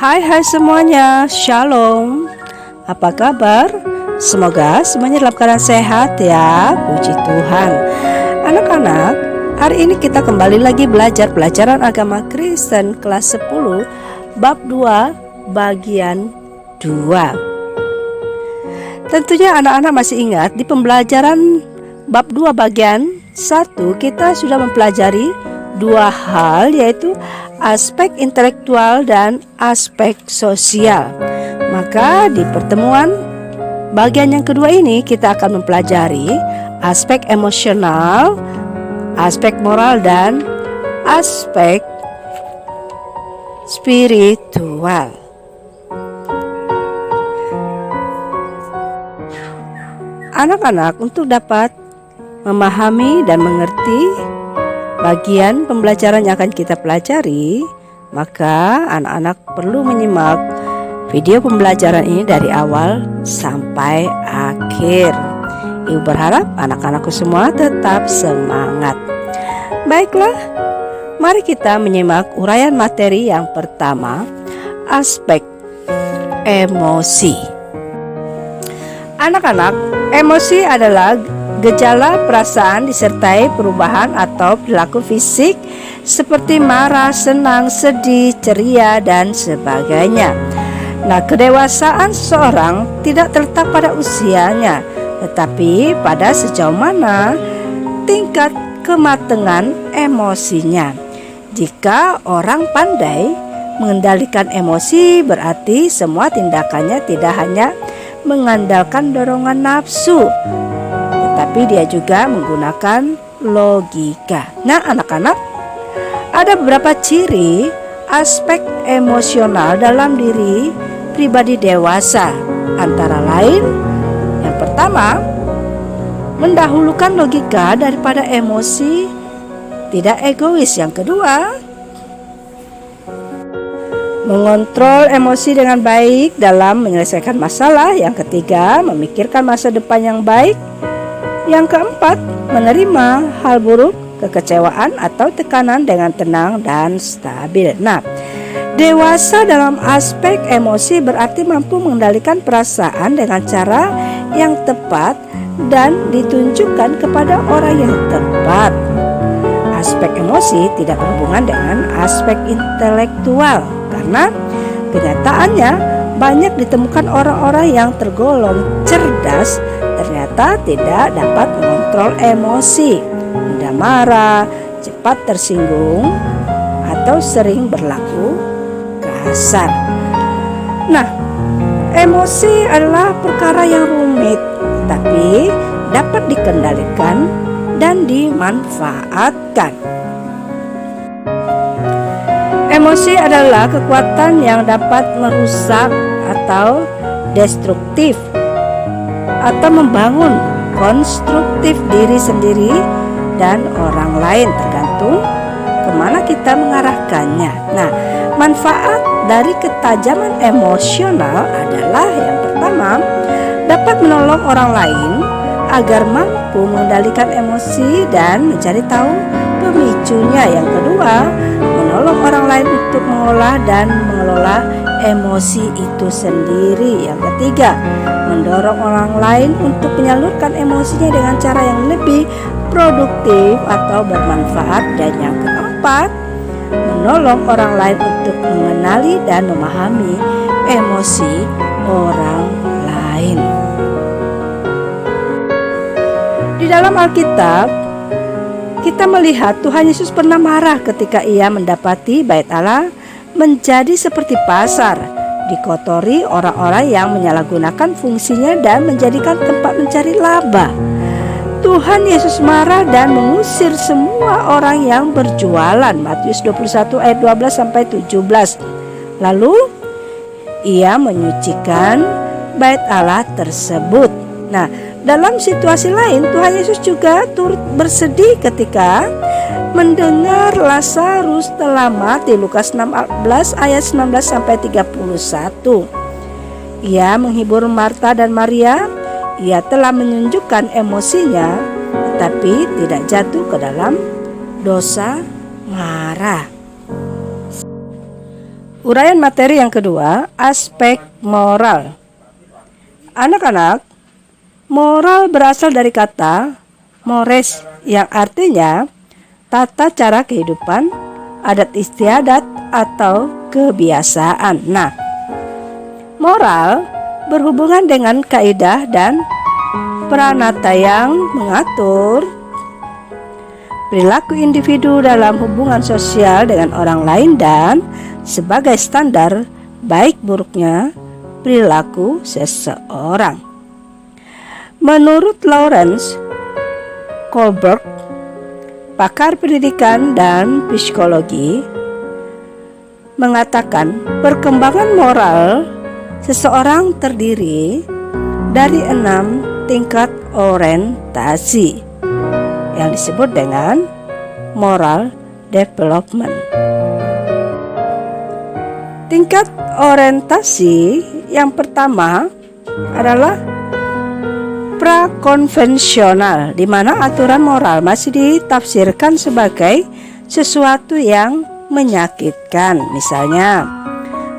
Hai semuanya, Shalom. Apa kabar? Semoga semuanya dalam keadaan sehat ya, puji Tuhan. Anak-anak, hari ini kita kembali lagi belajar pelajaran agama Kristen kelas 10 bab 2 bagian 2. Tentunya anak-anak masih ingat di pembelajaran bab 2 bagian 1 kita sudah mempelajari dua hal, yaitu aspek intelektual dan aspek sosial. Maka di pertemuan bagian yang kedua ini kita akan mempelajari aspek emosional, aspek moral, dan aspek spiritual. Anak-anak, untuk dapat memahami dan mengerti bagian pembelajaran yang akan kita pelajari, maka anak-anak perlu menyimak video pembelajaran ini dari awal sampai akhir. Ibu berharap anak-anakku semua tetap semangat. Baiklah, mari kita menyimak uraian materi yang pertama, aspek emosi. Anak-anak, emosi adalah gejala perasaan disertai perubahan atau perilaku fisik seperti marah, senang, sedih, ceria, dan sebagainya. Nah, kedewasaan seseorang tidak terletak pada usianya, tetapi pada sejauh mana tingkat kematangan emosinya. Jika orang pandai mengendalikan emosi, berarti semua tindakannya tidak hanya mengandalkan dorongan nafsu, tapi dia juga menggunakan logika. Nah, anak-anak, ada beberapa ciri aspek emosional dalam diri pribadi dewasa. Antara lain, yang pertama, mendahulukan logika daripada emosi, tidak egois. Yang kedua, mengontrol emosi dengan baik dalam menyelesaikan masalah. Yang ketiga, memikirkan masa depan yang baik. Yang keempat, menerima hal buruk, kekecewaan, atau tekanan dengan tenang dan stabil. Nah, dewasa dalam aspek emosi berarti mampu mengendalikan perasaan dengan cara yang tepat dan ditunjukkan kepada orang yang tepat. Aspek emosi tidak berhubungan dengan aspek intelektual, karena kenyataannya banyak ditemukan orang-orang yang tergolong cerdas ternyata tidak dapat mengontrol emosi, mudah marah, cepat tersinggung, atau sering berlaku kasar. Nah, emosi adalah perkara yang rumit, tapi dapat dikendalikan dan dimanfaatkan. Emosi adalah kekuatan yang dapat merusak atau destruktif, atau membangun konstruktif diri sendiri dan orang lain, tergantung kemana kita mengarahkannya. Nah, manfaat dari ketajaman emosional adalah yang pertama, dapat menolong orang lain agar mampu mengendalikan emosi dan mencari tahu pemicunya. Yang kedua, menolong orang lain untuk mengolah dan mengelola emosi itu sendiri. Yang ketiga, mendorong orang lain untuk menyalurkan emosinya dengan cara yang lebih produktif atau bermanfaat. Dan yang keempat, menolong orang lain untuk mengenali dan memahami emosi orang lain. Di dalam Alkitab, kita melihat Tuhan Yesus pernah marah ketika ia mendapati Bait Allah menjadi seperti pasar, dikotori orang-orang yang menyalahgunakan fungsinya dan menjadikan tempat mencari laba. Tuhan Yesus marah dan mengusir semua orang yang berjualan. Matius 21 ayat 12 sampai 17. Lalu ia menyucikan Bait Allah tersebut. Nah, dalam situasi lain, Tuhan Yesus juga turut bersedih ketika mendengar Lazarus telah mati. Lukas 16 ayat 19 sampai 31. Ia menghibur Marta dan Maria. Ia telah menunjukkan emosinya, tetapi tidak jatuh ke dalam dosa marah. Uraian materi yang kedua, aspek moral. Anak-anak, moral berasal dari kata mores yang artinya tata cara kehidupan, adat istiadat, atau kebiasaan. Nah, moral berhubungan dengan kaidah dan pranata yang mengatur perilaku individu dalam hubungan sosial dengan orang lain dan sebagai standar baik buruknya perilaku seseorang. Menurut Lawrence Kohlberg, pakar pendidikan dan psikologi, mengatakan perkembangan moral seseorang terdiri dari 6 tingkat orientasi yang disebut dengan moral development. Tingkat orientasi yang pertama adalah prakonvensional, di mana aturan moral masih ditafsirkan sebagai sesuatu yang menyakitkan. Misalnya,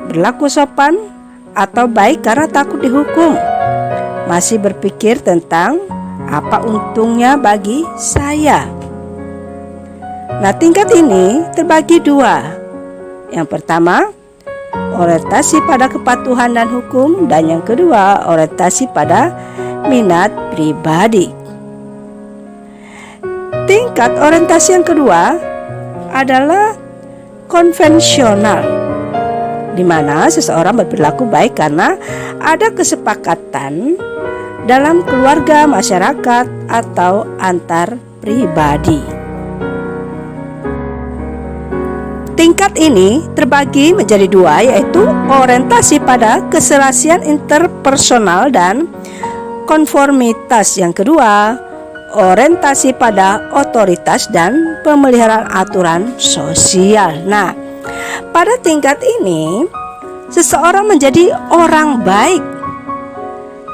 berlaku sopan atau baik karena takut dihukum. Masih berpikir tentang apa untungnya bagi saya. Nah, tingkat ini terbagi 2. Yang pertama, orientasi pada kepatuhan dan hukum, dan yang kedua, orientasi pada minat pribadi. Tingkat orientasi yang kedua adalah konvensional, di mana seseorang berperilaku baik karena ada kesepakatan dalam keluarga, masyarakat, atau antar pribadi. Tingkat ini terbagi menjadi 2, yaitu orientasi pada keserasian interpersonal dan konformitas. Yang kedua, orientasi pada otoritas dan pemeliharaan aturan sosial. Nah, pada tingkat ini seseorang menjadi orang baik.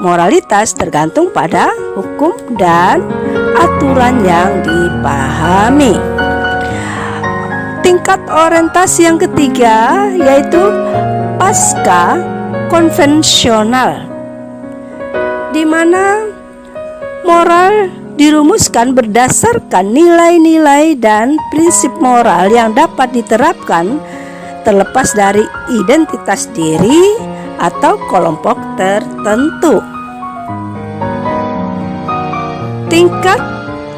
Moralitas tergantung pada hukum dan aturan yang dipahami. Tingkat orientasi yang ketiga yaitu pasca konvensional, di mana moral dirumuskan berdasarkan nilai-nilai dan prinsip moral yang dapat diterapkan terlepas dari identitas diri atau kelompok tertentu. Tingkat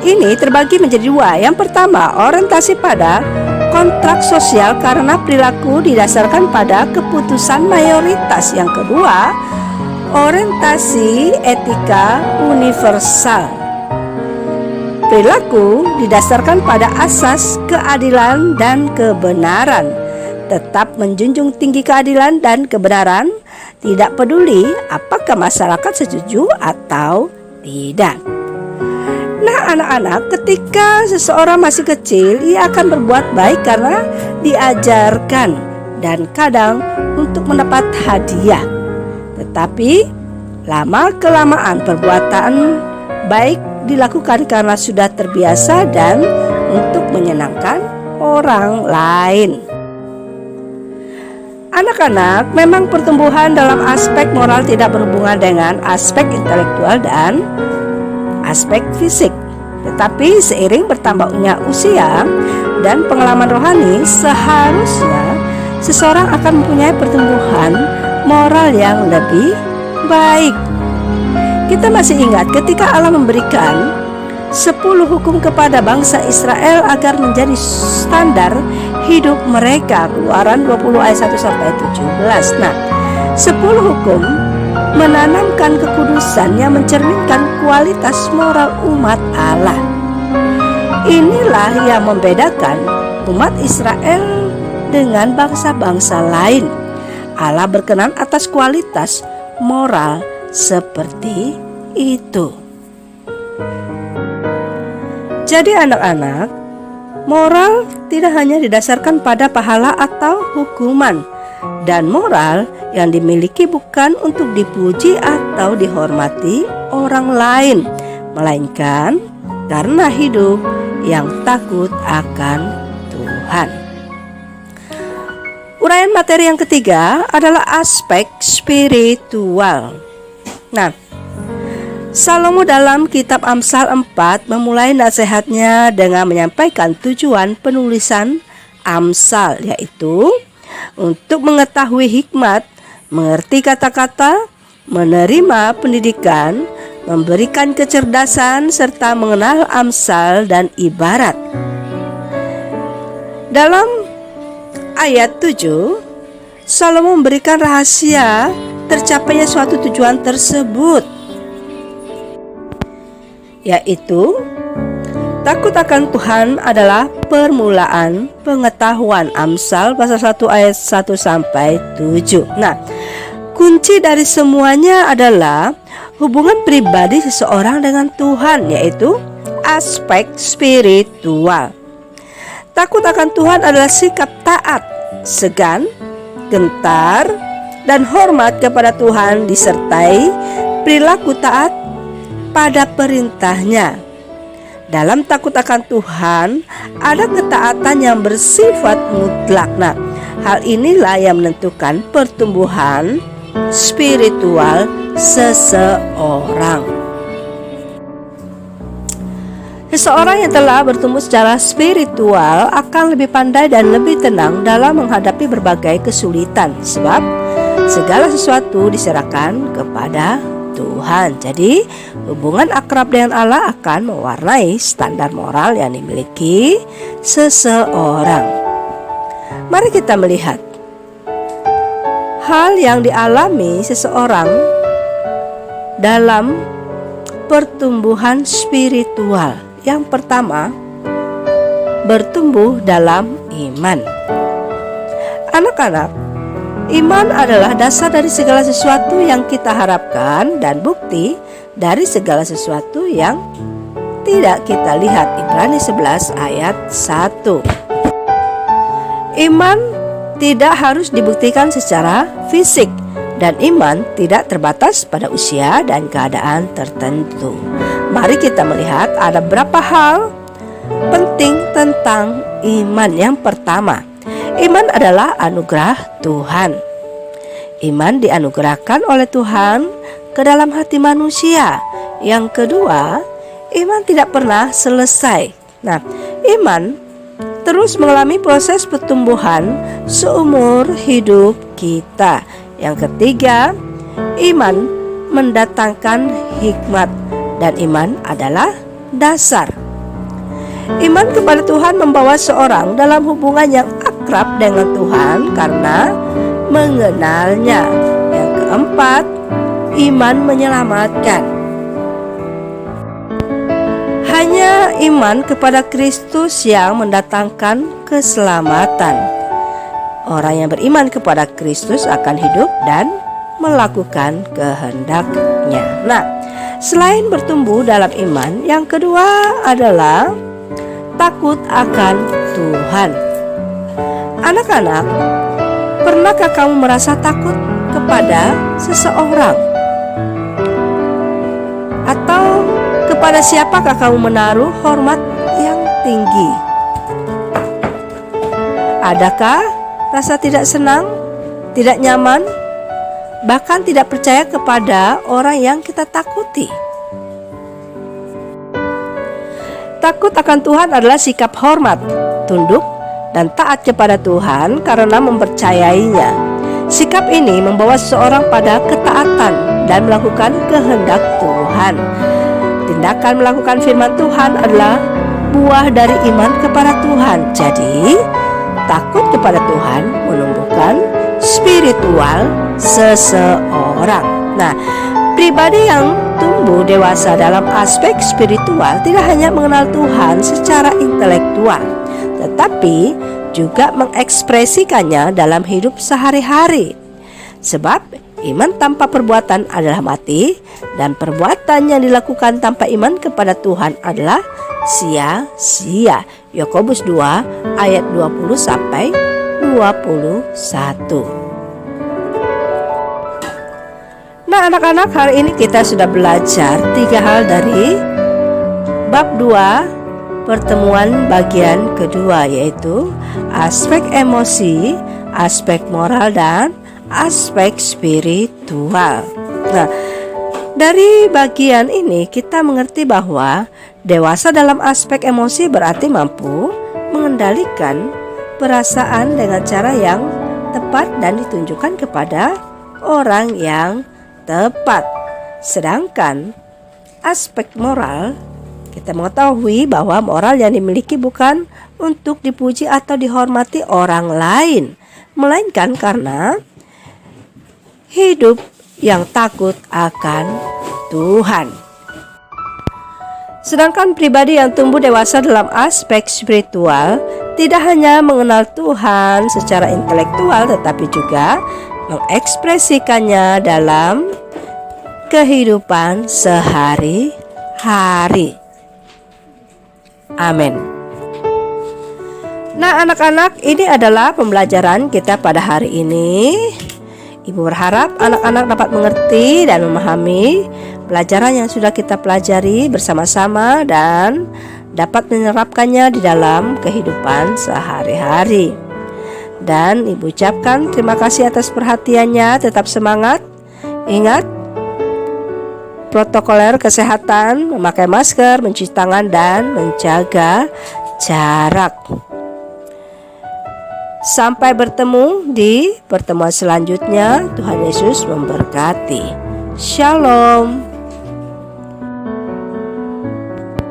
ini terbagi menjadi 2. Yang pertama, orientasi pada kontrak sosial karena perilaku didasarkan pada keputusan mayoritas. Yang kedua, orientasi etika universal. Perilaku didasarkan pada asas keadilan dan kebenaran. Tetap menjunjung tinggi keadilan dan kebenaran, tidak peduli apakah masyarakat setuju atau tidak. Nah, anak-anak, ketika seseorang masih kecil, ia akan berbuat baik karena diajarkan dan kadang untuk mendapat hadiah. Tetapi lama-kelamaan perbuatan baik dilakukan karena sudah terbiasa dan untuk menyenangkan orang lain. Anak-anak, memang pertumbuhan dalam aspek moral tidak berhubungan dengan aspek intelektual dan aspek fisik. Tetapi seiring bertambahnya usia dan pengalaman rohani, seharusnya seseorang akan mempunyai pertumbuhan moral yang lebih baik. Kita masih ingat ketika Allah memberikan 10 hukum kepada bangsa Israel agar menjadi standar hidup mereka. Keluaran 20 ayat 1 sampai 17. Nah, 10 hukum menanamkan kekudusan yang mencerminkan kualitas moral umat Allah. Inilah yang membedakan umat Israel dengan bangsa-bangsa lain. Allah berkenan atas kualitas moral seperti itu. Jadi anak-anak, moral tidak hanya didasarkan pada pahala atau hukuman, dan moral yang dimiliki bukan untuk dipuji atau dihormati orang lain, melainkan karena hidup yang takut akan Tuhan. Uraian materi yang ketiga adalah aspek spiritual. Nah, Salomo dalam kitab Amsal 4 memulai nasihatnya dengan menyampaikan tujuan penulisan Amsal, yaitu untuk mengetahui hikmat, mengerti kata-kata, menerima pendidikan, memberikan kecerdasan, serta mengenal Amsal dan ibarat. Dalam ayat 7, Salomo memberikan rahasia tercapainya suatu tujuan tersebut, yaitu takut akan Tuhan adalah permulaan pengetahuan. Amsal pasal 1 ayat 1 sampai 7. Nah, kunci dari semuanya adalah hubungan pribadi seseorang dengan Tuhan, yaitu aspek spiritual. Takut akan Tuhan adalah sikap taat, segan, gentar, dan hormat kepada Tuhan disertai perilaku taat pada perintahnya. Dalam takut akan Tuhan ada ketaatan yang bersifat mutlak. Nah, hal inilah yang menentukan pertumbuhan spiritual seseorang. Seseorang yang telah bertumbuh secara spiritual akan lebih pandai dan lebih tenang dalam menghadapi berbagai kesulitan, sebab segala sesuatu diserahkan kepada Tuhan. Jadi, hubungan akrab dengan Allah akan mewarnai standar moral yang dimiliki seseorang. Mari kita melihat hal yang dialami seseorang dalam pertumbuhan spiritual. Yang pertama, bertumbuh dalam iman. Anak-anak, iman adalah dasar dari segala sesuatu yang kita harapkan dan bukti dari segala sesuatu yang tidak kita lihat. Ibrani 11 ayat 1. Iman tidak harus dibuktikan secara fisik, dan iman tidak terbatas pada usia dan keadaan tertentu. Mari kita melihat ada beberapa hal penting tentang iman. Yang pertama, iman adalah anugerah Tuhan. Iman dianugerahkan oleh Tuhan ke dalam hati manusia. Yang kedua, iman tidak pernah selesai. Nah, iman terus mengalami proses pertumbuhan seumur hidup kita. Yang ketiga, iman mendatangkan hikmat, dan iman adalah dasar. Iman kepada Tuhan membawa seorang dalam hubungan yang akrab dengan Tuhan karena mengenalnya. Yang keempat, iman menyelamatkan. Hanya iman kepada Kristus yang mendatangkan keselamatan. Orang yang beriman kepada Kristus akan hidup dan melakukan kehendaknya. Nah, selain bertumbuh dalam iman, yang kedua adalah takut akan Tuhan. Anak-anak, pernahkah kamu merasa takut kepada seseorang? Atau kepada siapakah kamu menaruh hormat yang tinggi? Adakah rasa tidak senang, tidak nyaman, bahkan tidak percaya kepada orang yang kita takuti? Takut akan Tuhan adalah sikap hormat, tunduk, dan taat kepada Tuhan karena mempercayainya. Sikap ini membawa seseorang pada ketaatan dan melakukan kehendak Tuhan. Tindakan melakukan firman Tuhan adalah buah dari iman kepada Tuhan. Jadi, takut kepada Tuhan menumbuhkan spiritual seseorang. Nah, pribadi yang tumbuh dewasa dalam aspek spiritual tidak hanya mengenal Tuhan secara intelektual, tetapi juga mengekspresikannya dalam hidup sehari-hari. Sebab iman tanpa perbuatan adalah mati, dan perbuatan yang dilakukan tanpa iman kepada Tuhan adalah sia-sia. Yakobus 2 ayat 20 sampai 21. Nah, anak-anak, hari ini kita sudah belajar 3 hal dari bab 2 pertemuan bagian kedua, yaitu aspek emosi, aspek moral dan aspek spiritual. Nah, dari bagian ini kita mengerti bahwa dewasa dalam aspek emosi berarti mampu mengendalikan perasaan dengan cara yang tepat dan ditunjukkan kepada orang yang tepat. Sedangkan aspek moral, kita mengetahui bahwa moral yang dimiliki bukan untuk dipuji atau dihormati orang lain, melainkan karena hidup yang takut akan Tuhan. Sedangkan pribadi yang tumbuh dewasa dalam aspek spiritual tidak hanya mengenal Tuhan secara intelektual, tetapi juga mengekspresikannya dalam kehidupan sehari-hari. Amin. Nah, anak-anak, ini adalah pembelajaran kita pada hari ini. Ibu berharap anak-anak dapat mengerti dan memahami pelajaran yang sudah kita pelajari bersama-sama dan dapat menerapkannya di dalam kehidupan sehari-hari. Dan Ibu ucapkan terima kasih atas perhatiannya. Tetap semangat. Ingat protokoler kesehatan, memakai masker, mencuci tangan, dan menjaga jarak. Sampai bertemu di pertemuan selanjutnya. Tuhan Yesus memberkati. Shalom.